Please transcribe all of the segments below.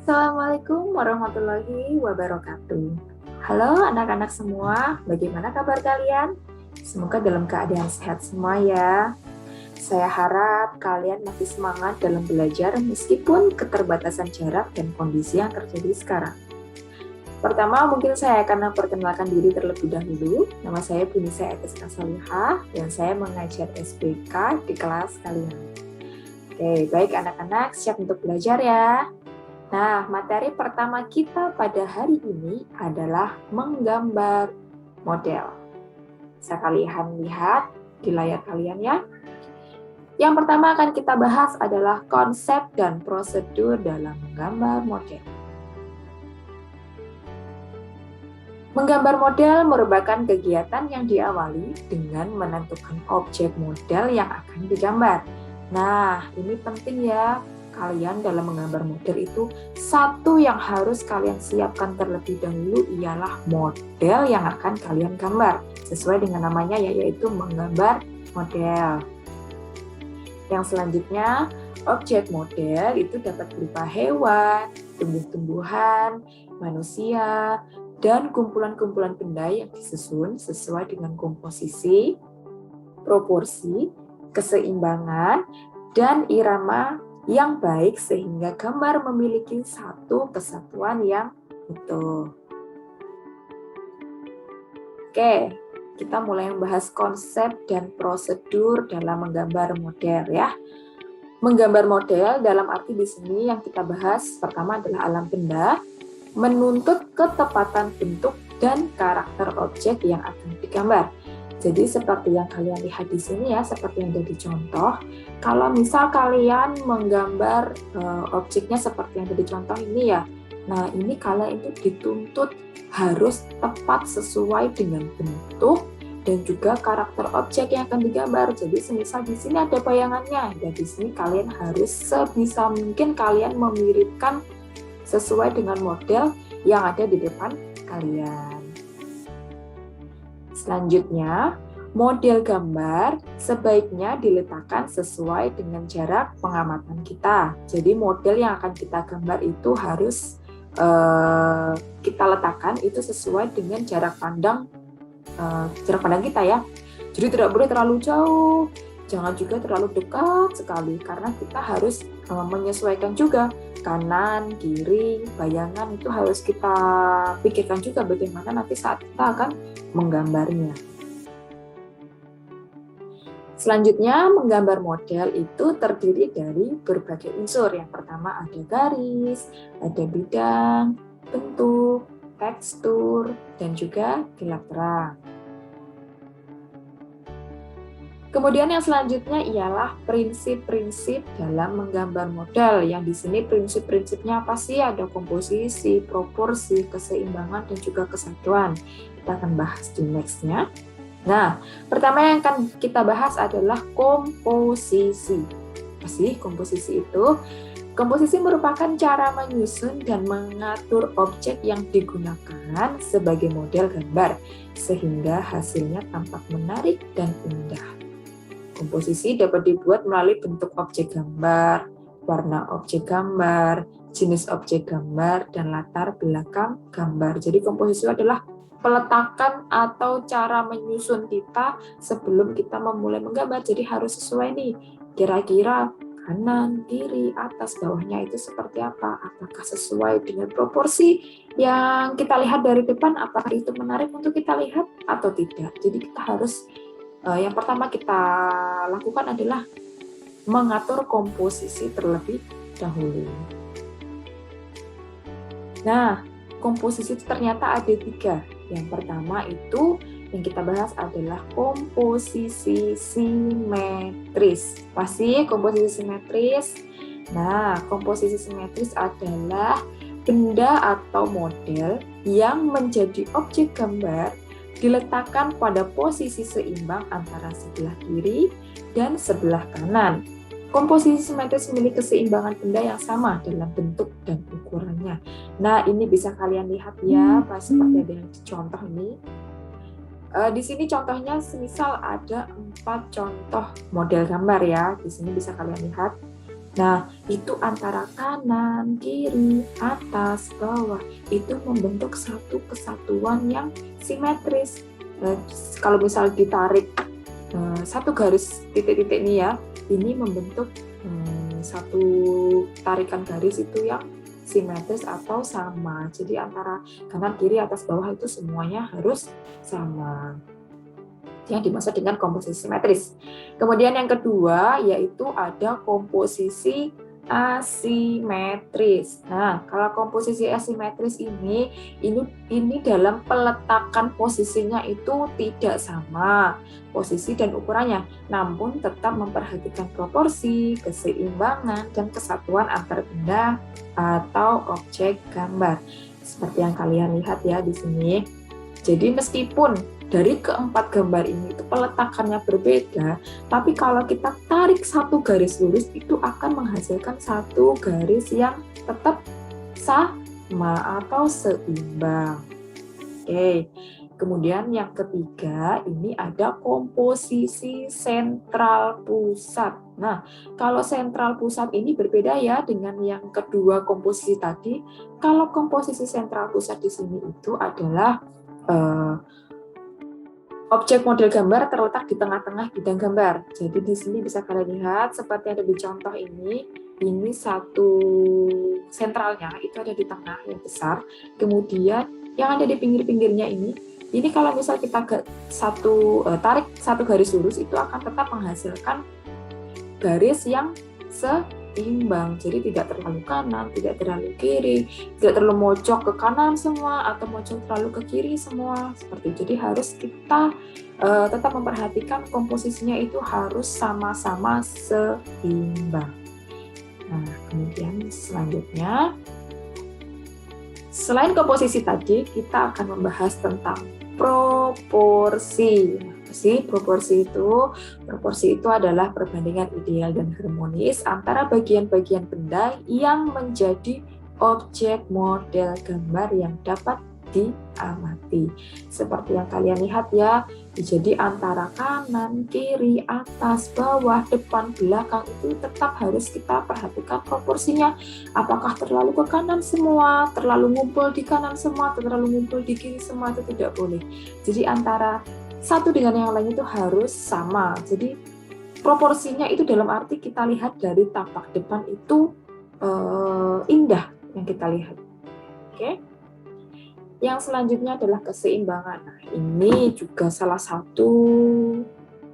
Assalamualaikum warahmatullahi wabarakatuh. Halo anak-anak semua, bagaimana kabar kalian? Semoga dalam keadaan sehat semua ya. Saya harap kalian masih semangat dalam belajar meskipun keterbatasan jarak dan kondisi yang terjadi sekarang. Pertama, mungkin saya akan memperkenalkan diri terlebih dahulu. Nama saya Bunisa Eteska Solihah dan saya mengajar SPK di kelas kalian. Oke, baik anak-anak, siap untuk belajar ya. Nah, materi pertama kita pada hari ini adalah menggambar model. Bisa kalian lihat di layar kalian ya. Yang pertama akan kita bahas adalah konsep dan prosedur dalam menggambar model. Menggambar model merupakan kegiatan yang diawali dengan menentukan objek model yang akan digambar. Nah, ini penting ya. Kalian dalam menggambar model itu, satu yang harus kalian siapkan terlebih dahulu ialah model yang akan kalian gambar. Sesuai dengan namanya yaitu menggambar model. Yang selanjutnya, objek model itu dapat berupa hewan, tumbuh-tumbuhan, manusia, dan kumpulan-kumpulan benda yang disusun sesuai dengan komposisi, proporsi, keseimbangan, dan irama yang baik sehingga gambar memiliki satu kesatuan yang utuh. Oke, kita mulai membahas konsep dan prosedur dalam menggambar model ya. Menggambar model dalam arti di sini yang kita bahas pertama adalah alam benda, menuntut ketepatan bentuk dan karakter objek yang akan digambar. Jadi seperti yang kalian lihat di sini ya, seperti yang ada di contoh. Kalau misal kalian menggambar objeknya seperti yang ada di contoh ini ya, nah ini kalian itu dituntut harus tepat sesuai dengan bentuk dan juga karakter objek yang akan digambar. Jadi semisal di sini ada bayangannya, dan di sini kalian harus sebisa mungkin kalian memiripkan sesuai dengan model yang ada di depan kalian. Selanjutnya, model gambar sebaiknya diletakkan sesuai dengan jarak pengamatan kita. Jadi model yang akan kita gambar itu harus kita letakkan itu sesuai dengan jarak pandang kita ya. Jadi tidak boleh terlalu jauh, jangan juga terlalu dekat sekali karena kita harus menyesuaikan juga kanan, kiri, bayangan itu harus kita pikirkan juga bagaimana nanti saat kita akan menggambarnya. Selanjutnya, menggambar model itu terdiri dari berbagai unsur. Yang pertama ada garis, ada bidang, bentuk, tekstur, dan juga gelap terang. Kemudian yang selanjutnya ialah prinsip-prinsip dalam menggambar model. Yang di sini prinsip-prinsipnya apa sih? Ada komposisi, proporsi, keseimbangan, dan juga kesatuan. Kita akan bahas di next-nya. Nah, pertama yang akan kita bahas adalah komposisi. Apa sih komposisi itu? Komposisi merupakan cara menyusun dan mengatur objek yang digunakan sebagai model gambar, sehingga hasilnya tampak menarik dan indah. Komposisi dapat dibuat melalui bentuk objek gambar, warna objek gambar, jenis objek gambar, dan latar belakang gambar. Jadi komposisi adalah peletakan atau cara menyusun kita sebelum kita memulai menggambar. Jadi harus sesuai nih, kira-kira kanan, kiri, atas, bawahnya itu seperti apa? Apakah sesuai dengan proporsi yang kita lihat dari depan? Apakah itu menarik untuk kita lihat atau tidak? Jadi kita harus yang pertama kita lakukan adalah mengatur komposisi terlebih dahulu. Nah, komposisi itu ternyata ada 3. Yang pertama itu yang kita bahas adalah komposisi simetris. Pasti komposisi simetris. Nah, komposisi simetris adalah benda atau model yang menjadi objek gambar diletakkan pada posisi seimbang antara sebelah kiri dan sebelah kanan. Komposisi simetris memiliki keseimbangan benda yang sama dalam bentuk dan ukurannya. Nah, ini bisa kalian lihat ya, pas seperti ada yang contoh ini. Di sini contohnya semisal ada 4 contoh model gambar ya. Di sini bisa kalian lihat. Nah, itu antara kanan, kiri, atas, bawah, itu membentuk satu kesatuan yang simetris. Kalau misal ditarik satu garis titik-titik ini ya, ini membentuk satu tarikan garis itu yang simetris atau sama. Jadi antara kanan, kiri, atas, bawah itu semuanya harus sama. Yang dimaksud dengan komposisi simetris. Kemudian yang kedua yaitu ada komposisi asimetris. Nah, kalau komposisi asimetris ini dalam peletakan posisinya itu tidak sama posisi dan ukurannya, namun tetap memperhatikan proporsi, keseimbangan, dan kesatuan antar benda atau objek gambar. Seperti yang kalian lihat ya di sini. Jadi meskipun dari keempat gambar ini itu peletakannya berbeda, tapi kalau kita tarik satu garis lurus itu akan menghasilkan satu garis yang tetap sama atau seimbang. Oke. Kemudian yang ketiga ini ada komposisi sentral pusat. Nah, kalau sentral pusat ini berbeda ya dengan yang kedua komposisi tadi. Kalau komposisi sentral pusat di sini itu adalah objek model gambar terletak di tengah-tengah bidang gambar. Jadi di sini bisa kalian lihat seperti ada di contoh ini satu sentralnya itu ada di tengah yang besar. Kemudian yang ada di pinggir-pinggirnya ini kalau misal kita tarik satu garis lurus itu akan tetap menghasilkan garis yang seimbang. Jadi tidak terlalu kanan, tidak terlalu kiri, tidak terlalu mojok ke kanan semua atau mojok terlalu ke kiri semua. Seperti itu. Jadi harus kita tetap memperhatikan komposisinya itu harus sama-sama seimbang. Nah, kemudian selanjutnya selain komposisi tadi, kita akan membahas tentang proporsi. Proporsi itu adalah perbandingan ideal dan harmonis antara bagian-bagian benda yang menjadi objek model gambar yang dapat diamati. Seperti yang kalian lihat ya, jadi antara kanan, kiri, atas, bawah, depan, belakang itu tetap harus kita perhatikan proporsinya. Apakah terlalu ke kanan semua, terlalu ngumpul di kanan semua, atau terlalu ngumpul di kiri semua, itu tidak boleh. Jadi antara satu dengan yang lain itu harus sama. Jadi proporsinya itu dalam arti kita lihat dari tapak depan itu indah yang kita lihat. Oke. Yang selanjutnya adalah keseimbangan. Nah, ini juga salah satu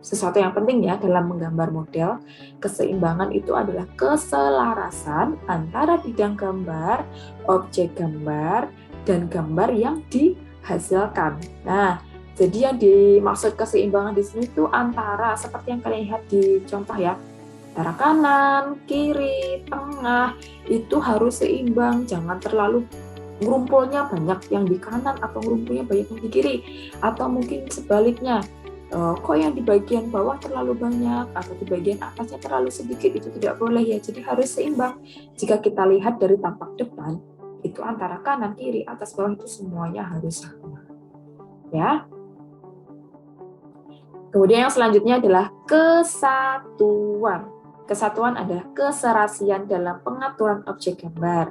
sesuatu yang penting ya dalam menggambar model. Keseimbangan itu adalah keselarasan antara bidang gambar, objek gambar, dan gambar yang dihasilkan. Nah, jadi yang dimaksud keseimbangan di sini itu antara seperti yang kalian lihat di contoh ya, antara kanan, kiri, tengah itu harus seimbang, jangan terlalu ngumpulnya banyak yang di kanan atau ngumpulnya banyak yang di kiri, atau mungkin sebaliknya, kok yang di bagian bawah terlalu banyak atau di bagian atasnya terlalu sedikit, itu tidak boleh ya. Jadi harus seimbang. Jika kita lihat dari tampak depan itu antara kanan, kiri, atas, bawah itu semuanya harus sama ya. Kemudian yang selanjutnya adalah kesatuan. Kesatuan adalah keserasian dalam pengaturan objek gambar.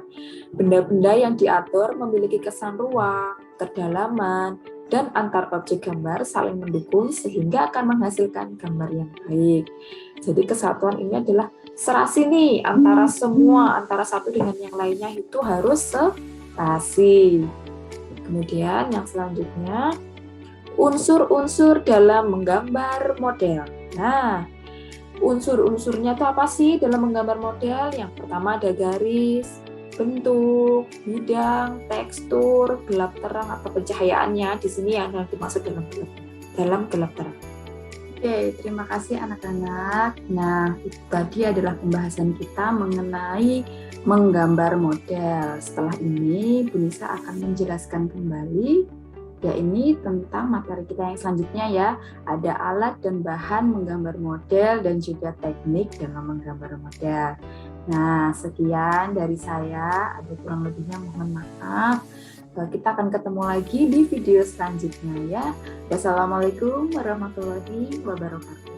Benda-benda yang diatur memiliki kesan ruang, kedalaman, dan antar objek gambar saling mendukung sehingga akan menghasilkan gambar yang baik. Jadi kesatuan ini adalah serasi nih antara semua, antara satu dengan yang lainnya itu harus serasi. Kemudian yang selanjutnya, unsur-unsur dalam menggambar model. Nah, unsur-unsurnya itu apa sih dalam menggambar model? Yang pertama ada garis, bentuk, bidang, tekstur, gelap terang atau pencahayaannya. Di sini yang dimaksud dalam gelap terang. Oke, terima kasih anak-anak. Nah, itu tadi adalah pembahasan kita mengenai menggambar model. Setelah ini, Bu Nisa akan menjelaskan kembali ya ini tentang materi kita yang selanjutnya ya. Ada alat dan bahan menggambar model dan juga teknik dalam menggambar model. Nah, sekian dari saya. Ada kurang lebihnya mohon maaf. Kita akan ketemu lagi di video selanjutnya ya. Wassalamualaikum warahmatullahi wabarakatuh.